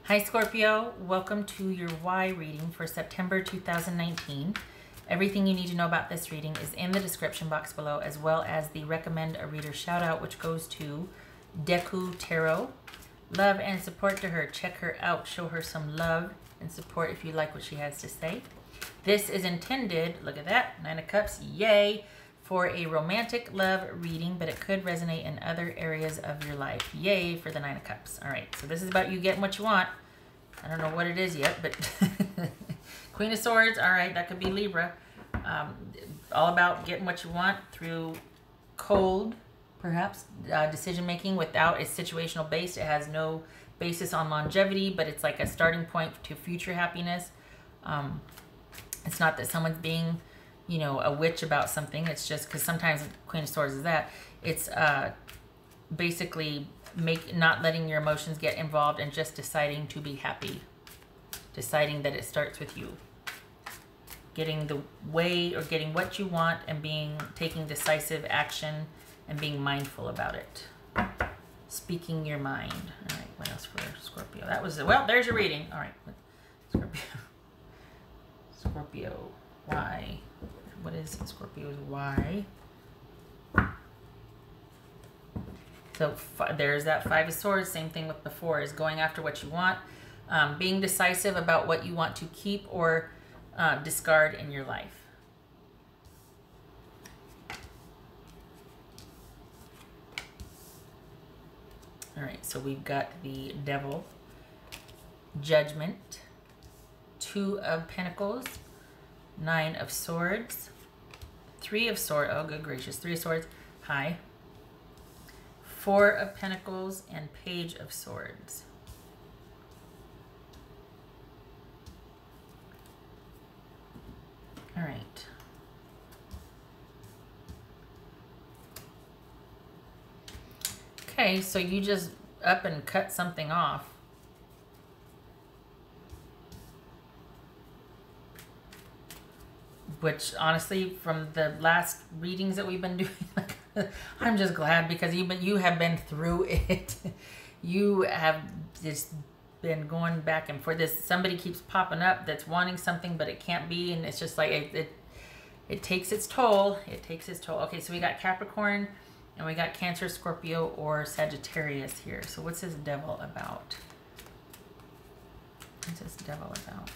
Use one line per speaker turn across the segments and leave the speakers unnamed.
Hi Scorpio, welcome to your Y reading for September 2019. Everything you need to know about this reading is in the description box below, as well as the recommend a reader shout out, which goes to Deku Tarot. Love and support to her. Check her out. Show her some love and support if you like what she has to say. This is intended, look at that, Nine of Cups, yay, for a romantic love reading, but it could resonate in other areas of your life. Yay for the Nine of Cups. All right, so this is about you getting what you want. I don't know what it is yet, but Queen of Swords, all right, that could be Libra. All about getting what you want through cold, perhaps, decision-making without a situational base. It has no basis on longevity, but it's like a starting point to future happiness. It's not that someone's being, you know, a witch about something. It's just because sometimes Queen of Swords is that. It's basically not letting your emotions get involved and just deciding to be happy. Deciding that it starts with you. Getting the way or getting what you want and taking decisive action and being mindful about it. Speaking your mind. All right, what else for Scorpio? That was, well, there's your reading. All right, Scorpio. Scorpio, why? What is Scorpio's why? So there's that Five of Swords. Same thing with before, is going after what you want. Being decisive about what you want to keep or discard in your life. All right, so we've got the Devil, Judgment, Two of Pentacles, Nine of Swords, Three of Swords, oh good gracious, Three of Swords, high, Four of Pentacles, and Page of Swords. All right. Okay, so you just up and cut something off. Which honestly, from the last readings that we've been doing, I'm just glad because you have been through it. You have just been going back and forth. Somebody keeps popping up that's wanting something, but it can't be, and it's just like it takes its toll. It takes its toll. Okay, so we got Capricorn, and we got Cancer, Scorpio, or Sagittarius here. So what's this Devil about? What's this Devil about?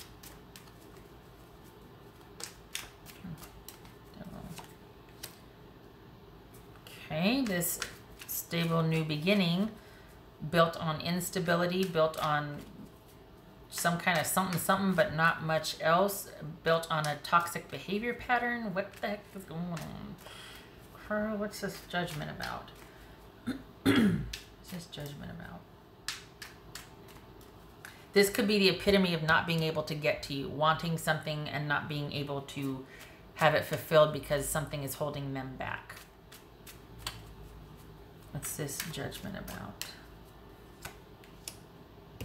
Okay, this stable new beginning built on instability, built on some kind of something, but not much else, built on a toxic behavior pattern. What the heck is going on? What's this Judgment about? What's this Judgment about? This could be the epitome of not being able to get to you, wanting something and not being able to have it fulfilled because something is holding them back. What's this Judgment about?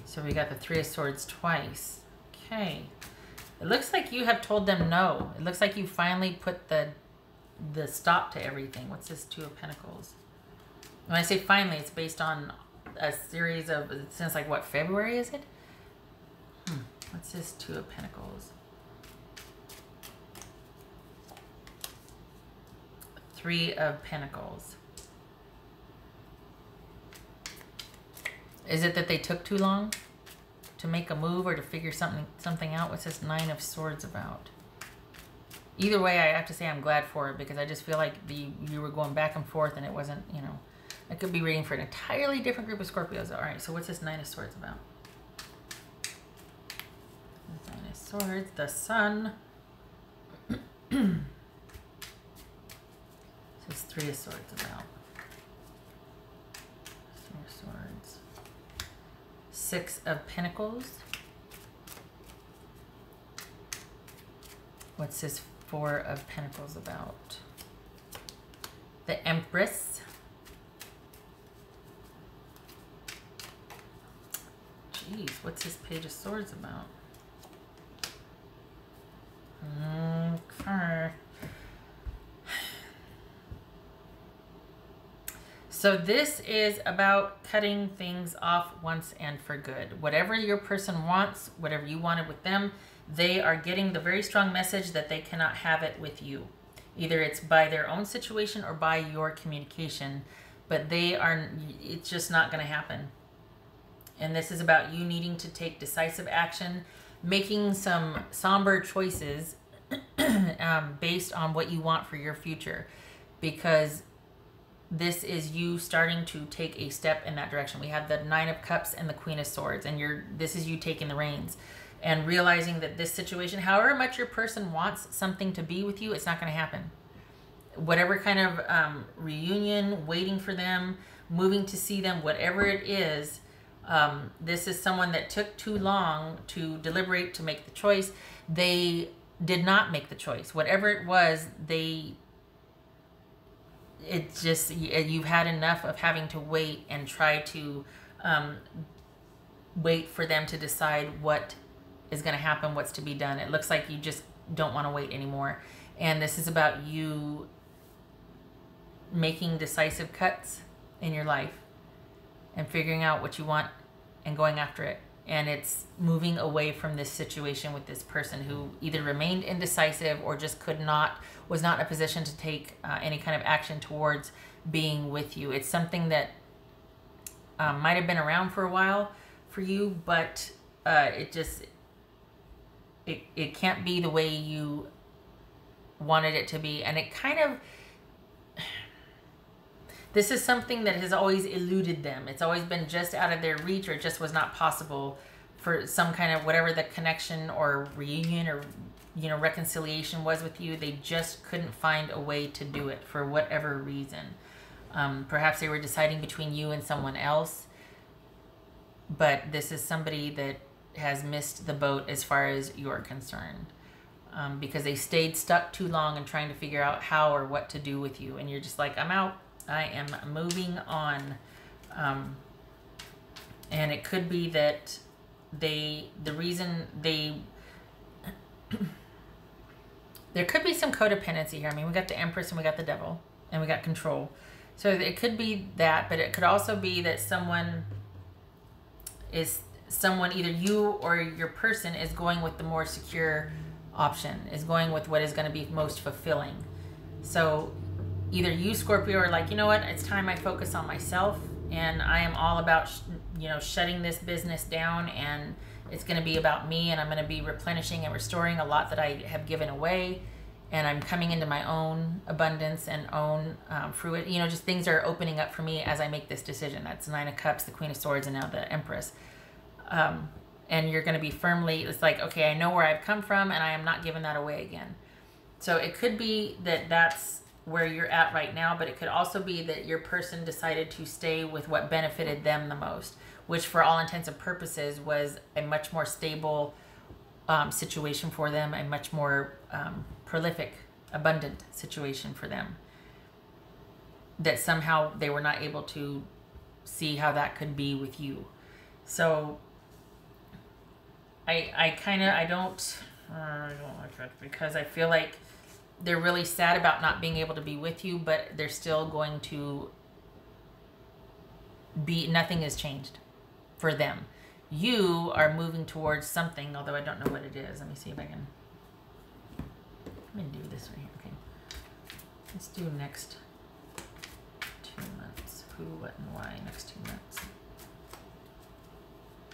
So we got the Three of Swords twice. Okay. It looks like you have told them no. It looks like you finally put the stop to everything. What's this Two of Pentacles? When I say finally, it's based on a series of, since like what, February is it? What's this Two of Pentacles? Three of Pentacles. Is it that they took too long to make a move or to figure something out? What's this Nine of Swords about? Either way, I have to say I'm glad for it, because I just feel like you were going back and forth and it wasn't, you know, I could be reading for an entirely different group of Scorpios. All right, so what's this Nine of Swords about? Nine of Swords, the Sun. So it's Three of Swords about. Three of Swords. Six of Pentacles. What's this Four of Pentacles about? The Empress. Jeez, what's this Page of Swords about? Okay. So this is about cutting things off once and for good. Whatever your person wants, whatever you wanted with them, they are getting the very strong message that they cannot have it with you. Either it's by their own situation or by your communication, but it's just not going to happen. And this is about you needing to take decisive action, making some somber choices based on what you want for your future, because this is you starting to take a step in that direction. We have the 9 of Cups and the Queen of Swords, and this is you taking the reins and realizing that this situation, however much your person wants something to be with you, it's not going to happen. Whatever kind of reunion, waiting for them, moving to see them, whatever it is, this is someone that took too long to deliberate, to make the choice. They did not make the choice. Whatever it was, it's just, you've had enough of having to wait and try to wait for them to decide what is going to happen, what's to be done. It looks like you just don't want to wait anymore. And this is about you making decisive cuts in your life and figuring out what you want and going after it. And it's moving away from this situation with this person who either remained indecisive or just was not in a position to take any kind of action towards being with you. It's something that might have been around for a while for you, but it can't be the way you wanted it to be. And it kind of, this is something that has always eluded them. It's always been just out of their reach, or it just was not possible for some kind of whatever the connection or reunion or, you know, reconciliation was with you. They just couldn't find a way to do it for whatever reason. Perhaps they were deciding between you and someone else, but this is somebody that has missed the boat as far as you're concerned, because they stayed stuck too long and trying to figure out how or what to do with you. And you're just like, I'm out. I am moving on. And it could be that there could be some codependency here. I mean, we got the Empress and we got the Devil and we got control. So it could be that, but it could also be that someone, either you or your person, is going with the more secure option, is going with what is going to be most fulfilling. So either you, Scorpio, are like, you know what, it's time I focus on myself, and I am all about, shutting this business down, and it's going to be about me, and I'm going to be replenishing and restoring a lot that I have given away, and I'm coming into my own abundance and own fruit. Just things are opening up for me as I make this decision. That's 9 of Cups, the Queen of Swords, and now the Empress. And you're going to be firmly, it's like, okay, I know where I've come from, and I am not giving that away again. So it could be that that's where you're at right now, but it could also be that your person decided to stay with what benefited them the most, which for all intents and purposes was a much more stable situation for them, a much more prolific, abundant situation for them, that somehow they were not able to see how that could be with you. So I don't like that, because I feel like they're really sad about not being able to be with you, but they're still going to be, nothing has changed for them. You are moving towards something, although I don't know what it is. Let me see if I can, let me do this right here. Okay. Let's do next 2 months. Who, what, and why next 2 months.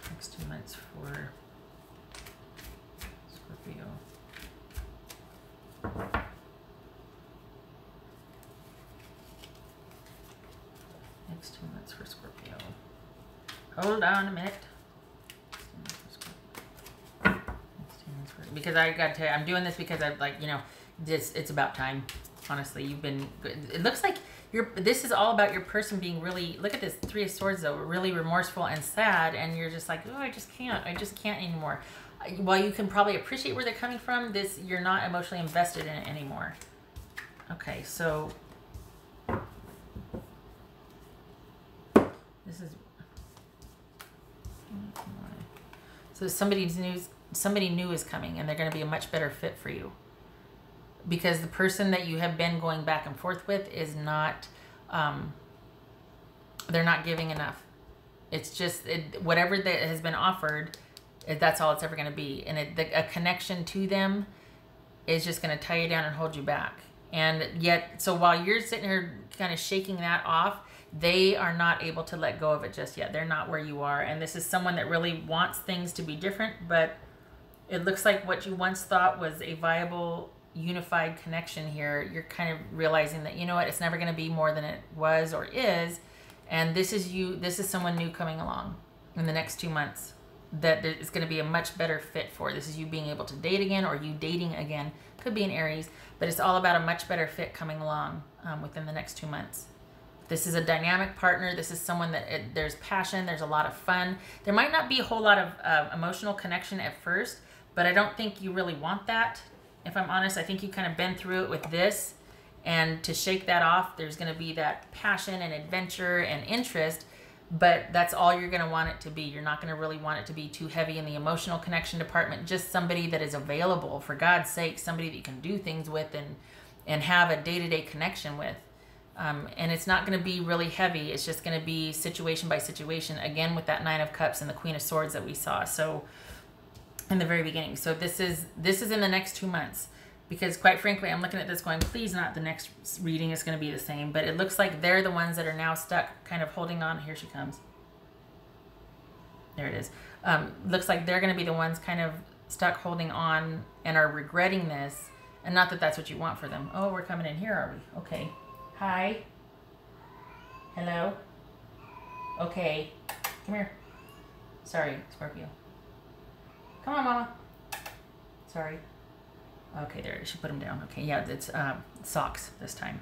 Next 2 months for Scorpio. Next 2 months for Scorpio. Hold on a minute. Because I got to tell you, I'm doing this because I've it's about time. Honestly, you've been good. It looks like this is all about your person being really, look at this 3 of Swords though, really remorseful and sad, and you're just like, oh, I just can't anymore. While you can probably appreciate where they're coming from, you're not emotionally invested in it anymore. Okay, so this is, so somebody new is coming, and they're going to be a much better fit for you, because the person that you have been going back and forth with is not they're not giving enough. It's just whatever that has been offered, that's all it's ever going to be. And a connection to them is just going to tie you down and hold you back. And yet, so while you're sitting here kind of shaking that off, they are not able to let go of it just yet. They're not where you are. And this is someone that really wants things to be different, but it looks like what you once thought was a viable, unified connection here, you're kind of realizing that, you know what, it's never going to be more than it was or is. And this is someone new coming along in the next 2 months that it's going to be a much better fit for. This is you being able to date again, or you dating again. Could be an Aries, but it's all about a much better fit coming along within the next 2 months. This is a dynamic partner. This is someone that there's passion, there's a lot of fun. There might not be a whole lot of emotional connection at first, but I don't think you really want that. If I'm honest, I think you've kind of been through it with this, and to shake that off, there's going to be that passion and adventure and interest, but that's all you're going to want it to be. You're not going to really want it to be too heavy in the emotional connection department. Just somebody that is available, for God's sake, somebody that you can do things with and have a day-to-day connection with. And it's not going to be really heavy. It's just going to be situation by situation, again with that 9 of Cups and the Queen of Swords that we saw so in the very beginning. So this is in the next 2 months, because quite frankly, I'm looking at this going, please not the next reading is going to be the same. But it looks like they're the ones that are now stuck kind of holding on. Here she comes. There it is. Looks like they're going to be the ones kind of stuck holding on and are regretting this. And not that that's what you want for them. Oh, we're coming in here, are we? Okay. Hi. Hello. Okay. Come here. Sorry, Scorpio. Come on, Mama. Sorry. Okay, there. She put him down. Okay, yeah, it's socks this time.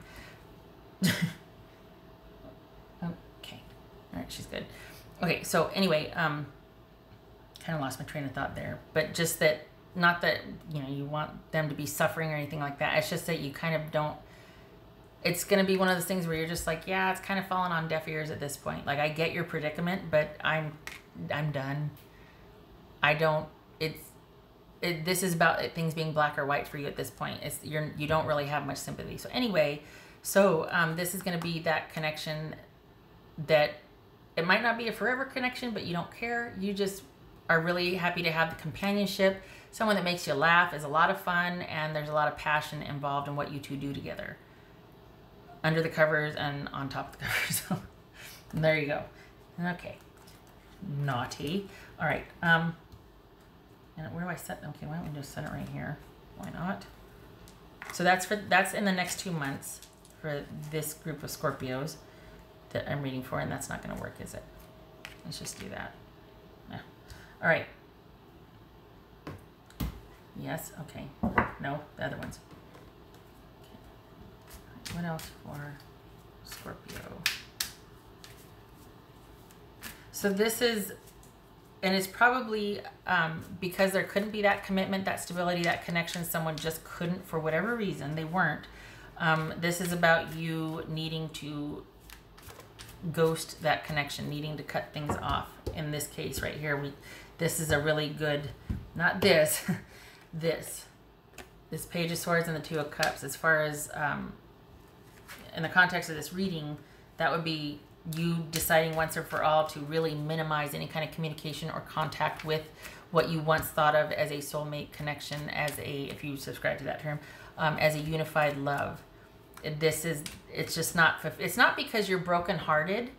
Okay. All right, she's good. Okay, so anyway, kind of lost my train of thought there, but just that, not that, you know, you want them to be suffering or anything like that. It's just that you kind of don't. It's going to be one of those things where you're just like, yeah, it's kind of falling on deaf ears at this point. Like, I get your predicament, but I'm done. I don't. This is about things being black or white for you at this point. You don't really have much sympathy. So anyway, this is going to be that connection that it might not be a forever connection, but you don't care. You just are really happy to have the companionship. Someone that makes you laugh, is a lot of fun, and there's a lot of passion involved in what you two do together. Under the covers and on top of the covers. There you go. Okay. Naughty. All right. And where do I set? Okay, why don't we just set it right here? Why not? So that's in the next 2 months for this group of Scorpios that I'm reading for, and that's not going to work, is it? Let's just do that. Yeah. All right. Yes. Okay. No, the other ones. Okay. What else for Scorpio? So this is. And it's probably because there couldn't be that commitment, that stability, that connection. Someone just couldn't, for whatever reason, they weren't. This is about you needing to ghost that connection, needing to cut things off. In this case right here, this is a really good, not this, this Page of Swords and the 2 of Cups. As far as in the context of this reading, that would be you deciding once and for all to really minimize any kind of communication or contact with what you once thought of as a soulmate connection, if you subscribe to that term, as a unified love. It's just not, it's not because you're brokenhearted.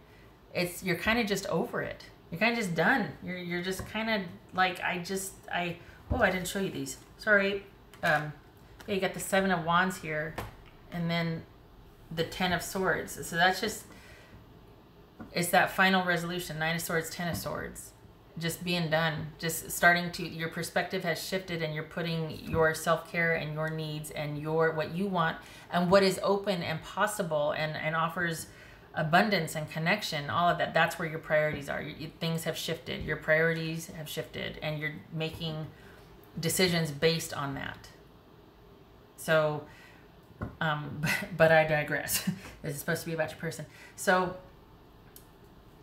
You're kind of just over it. You're kind of just done. You're just kind of like, I didn't show you these. Sorry. Yeah, you got the 7 of Wands here, and then the 10 of Swords. So that's just, it's that final resolution. 9 of Swords, 10 of Swords. Just being done. Just starting to, your perspective has shifted, and you're putting your self-care and your needs and what you want and what is open and possible and offers abundance and connection, all of that. That's where your priorities are. Things have shifted. Your priorities have shifted, and you're making decisions based on that. So, but I digress. This is supposed to be about your person. So,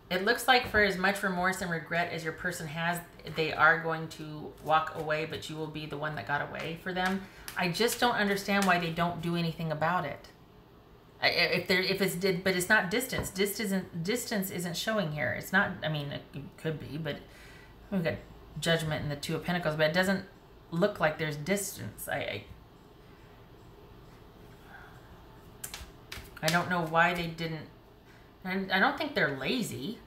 it looks like for as much remorse and regret as your person has, they are going to walk away, but you will be the one that got away for them. I just don't understand why they don't do anything about it. But it's not distance. Distance isn't showing here. It's not. I mean, it could be, but we've got Judgment and the Two of Pentacles, but it doesn't look like there's distance. I don't know why they didn't. I don't think they're lazy.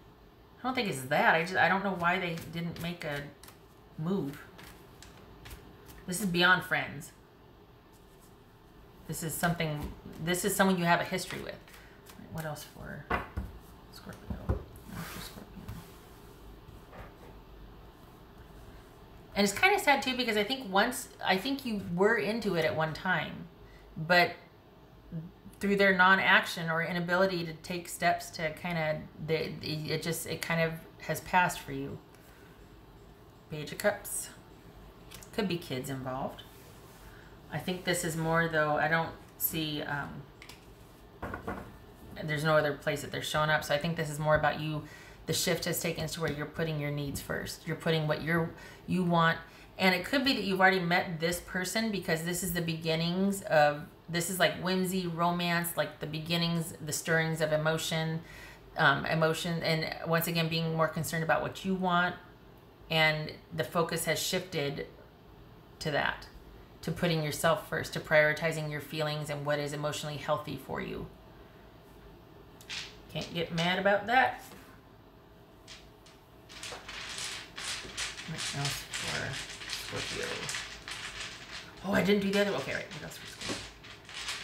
I don't think it's that. I don't know why they didn't make a move. This is beyond friends. This is someone you have a history with. What else for Scorpio? After Scorpio. And it's kind of sad too, because I think you were into it at one time, but through their non-action or inability to take steps to kind of, it kind of has passed for you. Page of Cups. Could be kids involved. I think this is more, though, I don't see, there's no other place that they're showing up. So I think this is more about you. The shift has taken us to where you're putting your needs first. You're putting what you want. And it could be that you've already met this person, because this is the beginnings of, this is like whimsy, romance, like the beginnings, the stirrings of emotion, and once again, being more concerned about what you want. And the focus has shifted to that, to putting yourself first, to prioritizing your feelings and what is emotionally healthy for you. Can't get mad about that. What else for Scorpio? Oh, I didn't do the other. Okay, right. What else for Scorpio?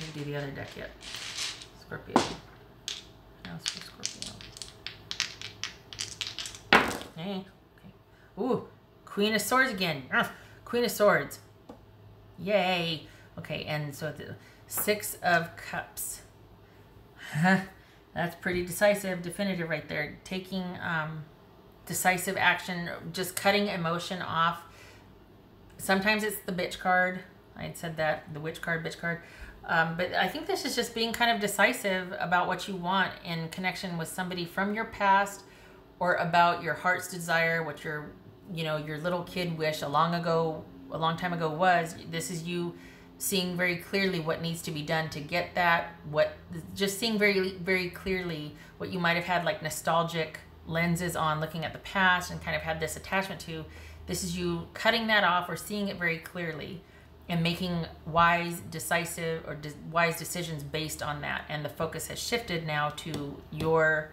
Didn't do the other deck yet. Scorpio. What else for Scorpio? Hey. Okay. Ooh, Queen of Swords again. Queen of Swords. Yay. Okay, and so the Six of Cups. That's pretty decisive, definitive right there. Taking decisive action, just cutting emotion off. Sometimes it's the bitch card. I had said that, the witch card, bitch card. But I think this is just being kind of decisive about what you want in connection with somebody from your past, or about your heart's desire, what your little kid wish a long time ago was. This is you seeing very clearly what needs to be done to get that, just seeing very, very clearly what you might have had like nostalgic lenses on, looking at the past and kind of had this attachment to. This is you cutting that off, or seeing it very clearly and making wise, decisive, or wise decisions based on that. And the focus has shifted now to your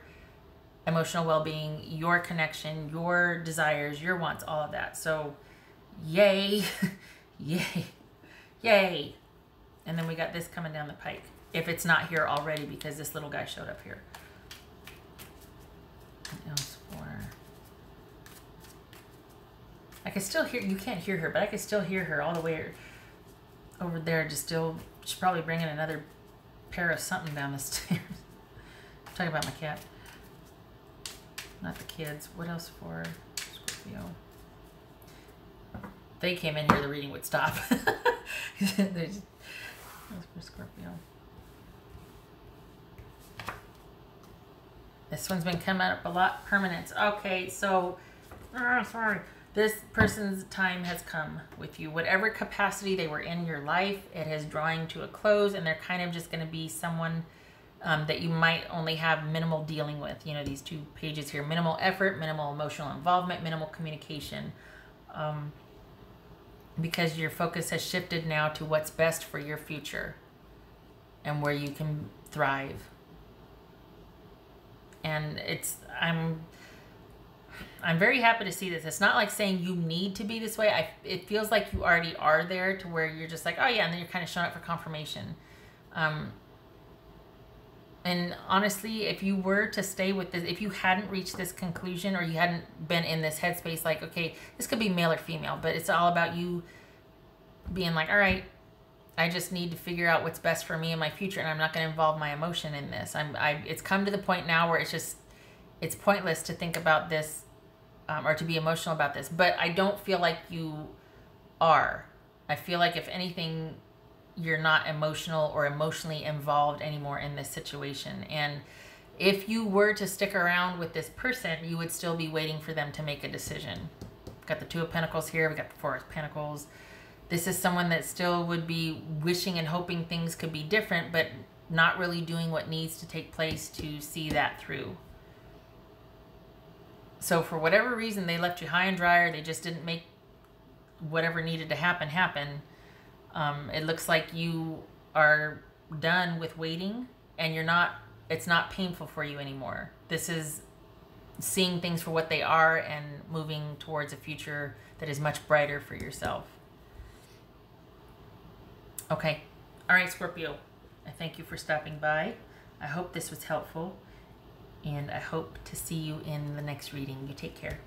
emotional well-being, your connection, your desires, your wants, all of that. So yay. Yay. Yay. And then we got this coming down the pike, if it's not here already, because this little guy showed up here. What else for? I can still hear, you can't hear her, but I can still hear her all the way over there. She's probably bringing another pair of something down the stairs. I'm talking about my cat. Not the kids. What else for Scorpio? If they came in here, the reading would stop. That's for Scorpio. This one's been coming up a lot. Permanence. Okay, so, sorry. This person's time has come with you. Whatever capacity they were in your life, it is drawing to a close, and they're kind of just going to be someone that you might only have minimal dealing with. You know, these two pages here: minimal effort, minimal emotional involvement, minimal communication. Because your focus has shifted now to what's best for your future and where you can thrive. And I'm very happy to see this. It's not like saying you need to be this way. It feels like you already are there, to where you're just like, oh yeah, and then you're kind of showing up for confirmation. And honestly, if you were to stay with this, if you hadn't reached this conclusion, or you hadn't been in this headspace, like, okay, this could be male or female, but it's all about you being like, all right, I just need to figure out what's best for me in my future, and I'm not going to involve my emotion in this. It's come to the point now where it's pointless to think about this, or to be emotional about this. But I don't feel like you are. I feel like, if anything, you're not emotional or emotionally involved anymore in this situation. And if you were to stick around with this person, you would still be waiting for them to make a decision. We've got the Two of Pentacles here. We've got the Four of Pentacles. This is someone that still would be wishing and hoping things could be different, but not really doing what needs to take place to see that through. So for whatever reason, they left you high and dry, or they just didn't make whatever needed to happen. It looks like you are done with waiting, and it's not painful for you anymore. This is seeing things for what they are and moving towards a future that is much brighter for yourself. Okay. All right, Scorpio. I thank you for stopping by. I hope this was helpful, and I hope to see you in the next reading. You take care.